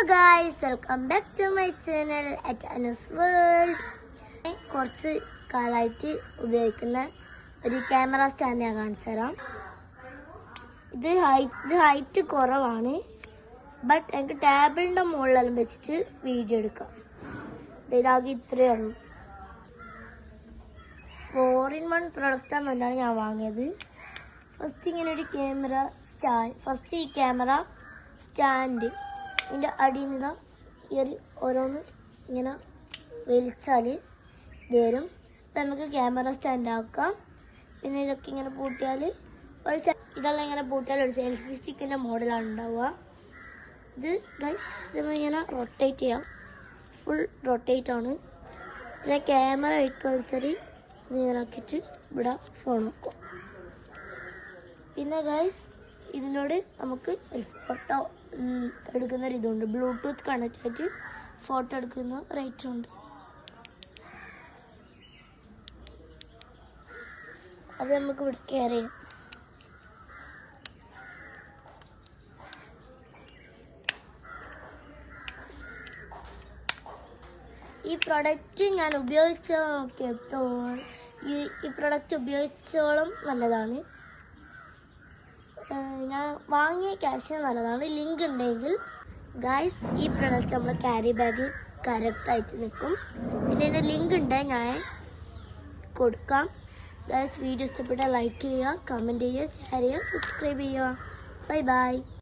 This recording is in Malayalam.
guys, welcome back to my channel at Anu's World. കുറച്ച് കാലമായിട്ട് ഉപയോഗിക്കുന്ന ഒരു ക്യാമറ സ്റ്റാൻഡ് ഞാൻ കാണിച്ചു തരാം. ഇത് ഹൈറ്റ് കുറവാണ്, ബട്ട് എനിക്ക് ടേബിളിൻ്റെ മുകളിലെല്ലാം വെച്ചിട്ട് വീഡിയോ എടുക്കാം. ഇതാകെ ഇത്രയേ ഉള്ളൂ. 4-in-1 പ്രൊഡക്റ്റാണ് എന്നാണ് ഞാൻ വാങ്ങിയത്. ഫസ്റ്റ് ഇങ്ങനെ ഒരു ക്യാമറ സ്റ്റാൻഡ്, ഫസ്റ്റ് ഈ ക്യാമറ സ്റ്റാൻഡ് ഇതിൻ്റെ അടിയിൽ നിന്ന് ഈ ഒരു ഓരോന്ന് ഇങ്ങനെ വലിച്ചാൽ ഇത് വരും. അപ്പം നമുക്ക് ക്യാമറ സ്റ്റാൻഡ് ആക്കാം. പിന്നെ ഇതൊക്കെ ഇങ്ങനെ പൂട്ടിയാൽ ഇതെല്ലാം ഇങ്ങനെ പൂട്ടിയാൽ ഒരു സെൽഫി സ്റ്റിക്കിൻ്റെ മോഡലാണ് ഉണ്ടാവുക. ഇത് ഗൈസ് ഇങ്ങനെ റൊട്ടേറ്റ് ചെയ്യാം, ഫുൾ റൊട്ടേറ്റ് ആണ്. പിന്നെ ക്യാമറ വയ്ക്കുക വെച്ചാൽ ഇങ്ങനെ ആക്കിയിട്ട് ഇവിടെ ഫോൺ വെക്കും. പിന്നെ ഗൈസ് ഇതിനോട് നമുക്ക് ഫോട്ടോ എടുക്കുന്ന ഒരു ഇതുണ്ട്, ബ്ലൂടൂത്ത് കണക്ട് ആയിട്ട് ഫോട്ടോ എടുക്കുന്ന റേറ്റ് ഉണ്ട്. അത് നമുക്ക് ഇവിടെ കെയർ ചെയ്യാം. ഈ പ്രൊഡക്റ്റ് ഞാൻ ഈ പ്രൊഡക്റ്റ് ഉപയോഗിച്ചോളം നല്ലതാണ്. ഞാൻ വാങ്ങിയ ക്യാഷ് നല്ലതാണ്. ലിങ്ക് ഉണ്ടെങ്കിൽ ഗൈസ് ഈ പ്രൊഡക്റ്റ് നമ്മൾ ക്യാരി ബാഗിൽ കറക്റ്റായിട്ട് നിൽക്കും. പിന്നെ എൻ്റെ ലിങ്ക് ഉണ്ടെങ്കിൽ ഞാൻ കൊടുക്കാം. ഗൈസ് വീഡിയോ ഇഷ്ടപ്പെട്ടാൽ ലൈക്ക് ചെയ്യുക, കമൻറ്റ് ചെയ്യുക, ഷെയർ ചെയ്യുക, സബ്സ്ക്രൈബ് ചെയ്യുക. Bye bye.